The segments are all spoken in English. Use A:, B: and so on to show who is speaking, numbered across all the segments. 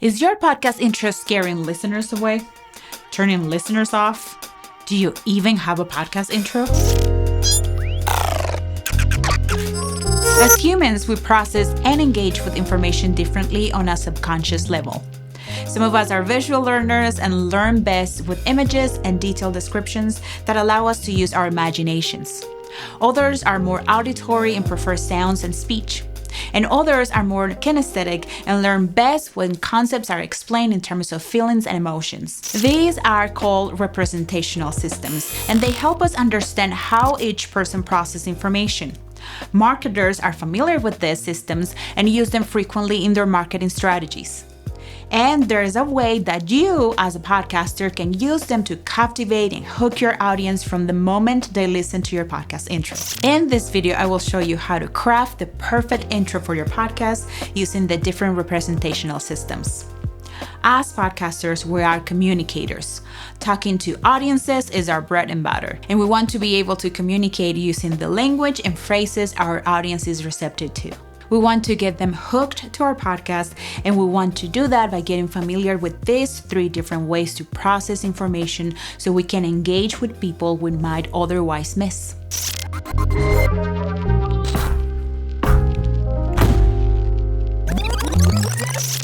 A: Is your podcast intro scaring listeners away? Turning listeners off? Do you even have a podcast intro? As humans, we process and engage with information differently on a subconscious level. Some of us are visual learners and learn best with images and detailed descriptions that allow us to use our imaginations. Others are more auditory and prefer sounds and speech. And others are more kinesthetic and learn best when concepts are explained in terms of feelings and emotions. These are called representational systems, and they help us understand how each person processes information. Marketers are familiar with these systems and use them frequently in their marketing strategies. And there is a way that you, as a podcaster, can use them to captivate and hook your audience from the moment they listen to your podcast intro. In this video, I will show you how to craft the perfect intro for your podcast using the different representational systems. As podcasters, we are communicators. Talking to audiences is our bread and butter, and we want to be able to communicate using the language and phrases our audience is receptive to. We want to get them hooked to our podcast, and we want to do that by getting familiar with these 3 different ways to process information so we can engage with people we might otherwise miss.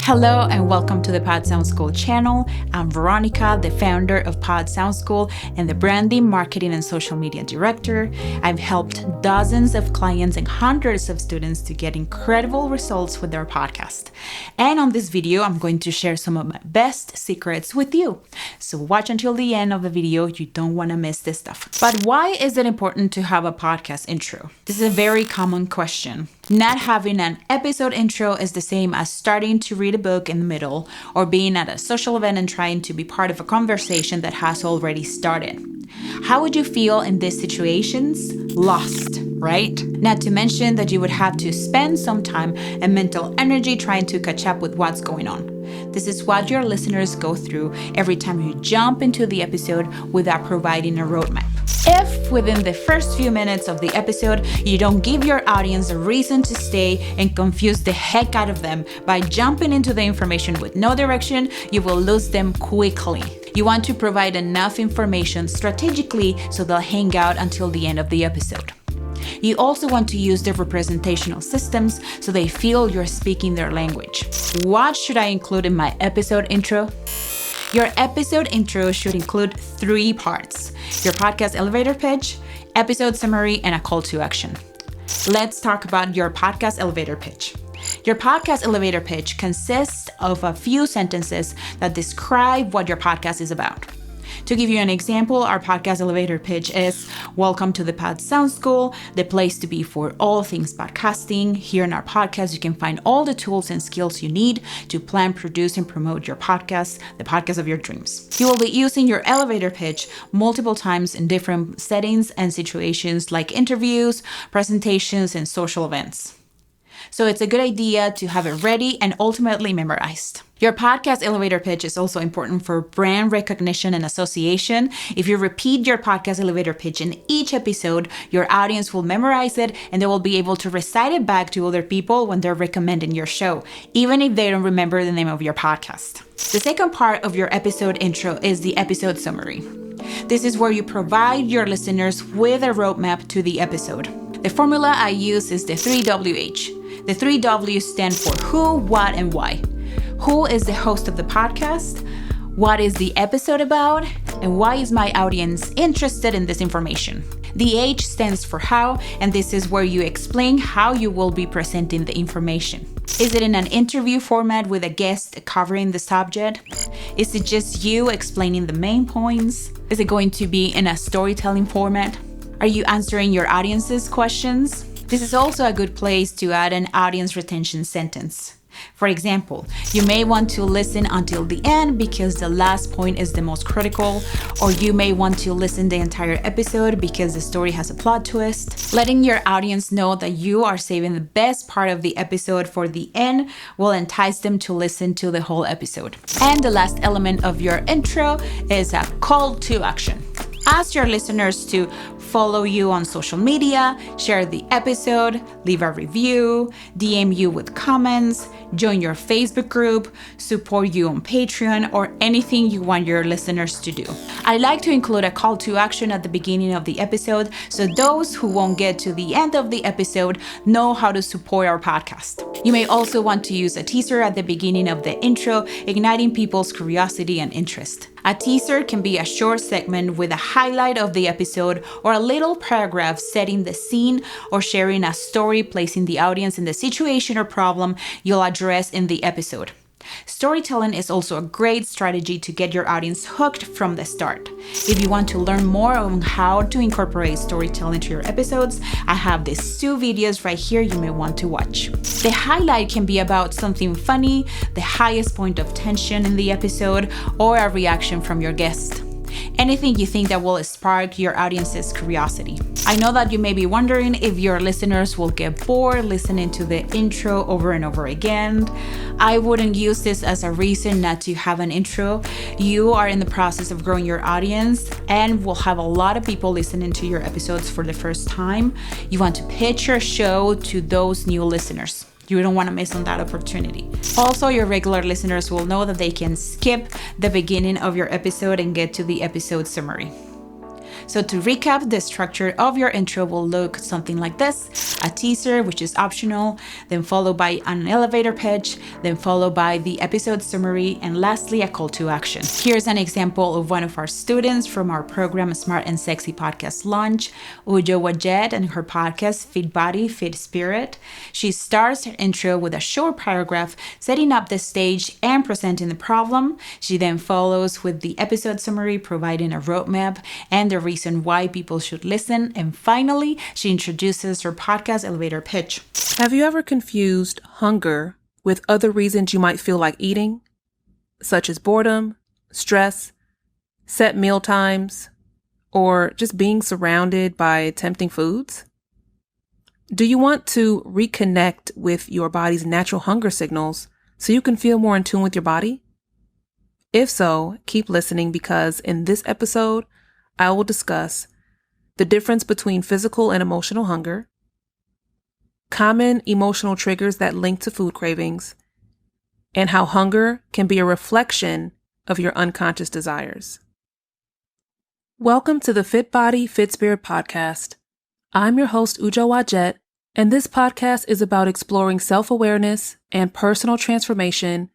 A: Hello and welcome to the Pod Sound School channel. I'm Veronica, the founder of Pod Sound School and the branding, marketing, and social media director. I've helped dozens of clients and hundreds of students to get incredible results with their podcast. And on this video, I'm going to share some of my best secrets with you. So watch until the end of the video. You don't want to miss this stuff. But why is it important to have a podcast intro? This is a very common question. Not having an episode intro is the same as starting to read a book in the middle or being at a social event and trying to be part of a conversation that has already started. How would you feel in these situations? Lost, right? Not to mention that you would have to spend some time and mental energy trying to catch up with what's going on. This is what your listeners go through every time you jump into the episode without providing a roadmap. If within the first few minutes of the episode, you don't give your audience a reason to stay and confuse the heck out of them by jumping into the information with no direction, you will lose them quickly. You want to provide enough information strategically so they'll hang out until the end of the episode. You also want to use the representational systems so they feel you're speaking their language. What should I include in my episode intro? Your episode intro should include 3 parts: your podcast elevator pitch, episode summary, and a call to action. Let's talk about your podcast elevator pitch. Your podcast elevator pitch consists of a few sentences that describe what your podcast is about. To give you an example, our podcast elevator pitch is, welcome to the Pod Sound School, the place to be for all things podcasting. Here in our podcast, you can find all the tools and skills you need to plan, produce, and promote your podcast, the podcast of your dreams. You will be using your elevator pitch multiple times in different settings and situations like interviews, presentations, and social events. So it's a good idea to have it ready and ultimately memorized. Your podcast elevator pitch is also important for brand recognition and association. If you repeat your podcast elevator pitch in each episode, your audience will memorize it and they will be able to recite it back to other people when they're recommending your show, even if they don't remember the name of your podcast. The second part of your episode intro is the episode summary. This is where you provide your listeners with a roadmap to the episode. The formula I use is the 3WH. The 3 W's stand for who, what, and why. Who is the host of the podcast? What is the episode about? And why is my audience interested in this information? The H stands for how, and this is where you explain how you will be presenting the information. Is it in an interview format with a guest covering the subject? Is it just you explaining the main points? Is it going to be in a storytelling format? Are you answering your audience's questions? This is also a good place to add an audience retention sentence. For example, you may want to listen until the end because the last point is the most critical, or you may want to listen the entire episode because the story has a plot twist. Letting your audience know that you are saving the best part of the episode for the end will entice them to listen to the whole episode. And the last element of your intro is a call to action. Ask your listeners to follow you on social media, share the episode, leave a review, DM you with comments, join your Facebook group, support you on Patreon, or anything you want your listeners to do. I like to include a call to action at the beginning of the episode so those who won't get to the end of the episode know how to support our podcast. You may also want to use a teaser at the beginning of the intro, igniting people's curiosity and interest. A teaser can be a short segment with a highlight of the episode or a little paragraph setting the scene or sharing a story, placing the audience in the situation or problem you'll address in the episode. Storytelling is also a great strategy to get your audience hooked from the start. If you want to learn more on how to incorporate storytelling to your episodes, I have these 2 videos right here you may want to watch. The highlight can be about something funny, the highest point of tension in the episode, or a reaction from your guest. Anything you think that will spark your audience's curiosity. I know that you may be wondering if your listeners will get bored listening to the intro over and over again. I wouldn't use this as a reason not to have an intro. You are in the process of growing your audience and will have a lot of people listening to your episodes for the first time. You want to pitch your show to those new listeners. You don't want to miss on that opportunity. Also, your regular listeners will know that they can skip the beginning of your episode and get to the episode summary. So to recap, the structure of your intro will look something like this: a teaser, which is optional, then followed by an elevator pitch, then followed by the episode summary, and lastly, a call to action. Here's an example of one of our students from our program Smart and Sexy Podcast Launch, Ujo Wajet, and her podcast Fit Body, Fit Spirit. She starts her intro with a short paragraph setting up the stage and presenting the problem. She then follows with the episode summary, providing a roadmap and the reason why people should listen. And finally, she introduces her podcast elevator pitch.
B: Have you ever confused hunger with other reasons you might feel like eating, such as boredom, stress, set meal times, or just being surrounded by tempting foods? Do you want to reconnect with your body's natural hunger signals so you can feel more in tune with your body? If so, keep listening, because in this episode, I will discuss the difference between physical and emotional hunger, common emotional triggers that link to food cravings, and how hunger can be a reflection of your unconscious desires. Welcome to the Fit Body, Fit Spirit podcast. I'm your host, Ujo Wajet, and this podcast is about exploring self-awareness and personal transformation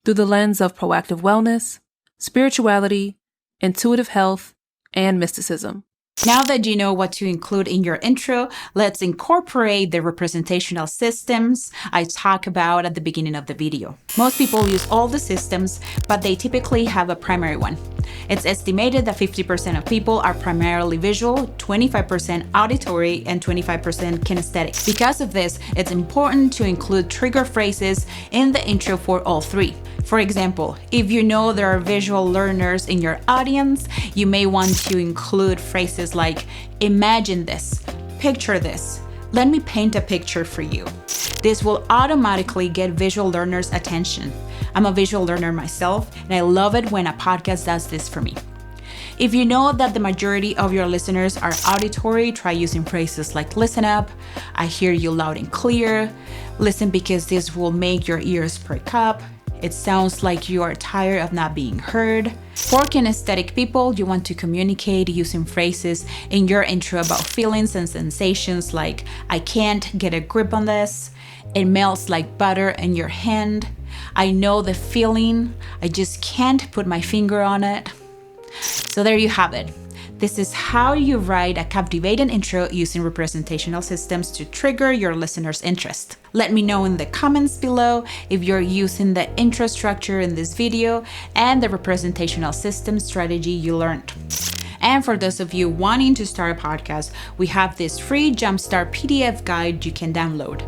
B: through the lens of proactive wellness, spirituality, intuitive health, and mysticism.
A: Now that you know what to include in your intro, let's incorporate the representational systems I talk about at the beginning of the video. Most people use all the systems, but they typically have a primary one. It's estimated that 50% of people are primarily visual, 25% auditory, and 25% kinesthetic. Because of this, it's important to include trigger phrases in the intro for all 3. For example, if you know there are visual learners in your audience, you may want to include phrases like, imagine this, picture this, let me paint a picture for you. This will automatically get visual learners' attention. I'm a visual learner myself, and I love it when a podcast does this for me. If you know that the majority of your listeners are auditory, try using phrases like listen up, I hear you loud and clear, listen because this will make your ears perk up, it sounds like you are tired of not being heard. For kinesthetic people, you want to communicate using phrases in your intro about feelings and sensations like, I can't get a grip on this, it melts like butter in your hand, I know the feeling, I just can't put my finger on it. So there you have it. This is how you write a captivating intro using representational systems to trigger your listeners' interest. Let me know in the comments below if you're using the intro structure in this video and the representational system strategy you learned. And for those of you wanting to start a podcast, we have this free Jumpstart PDF guide you can download.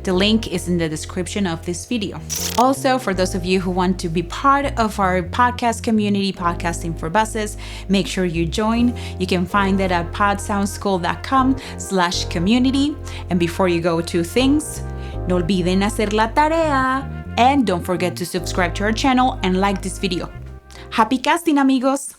A: The link is in the description of this video. Also, for those of you who want to be part of our podcast community, Podcasting for Buses, make sure you join. You can find it at podsoundschool.com/community. And before you go, 2 things. No olviden hacer la tarea. And don't forget to subscribe to our channel and like this video. Happy casting, amigos!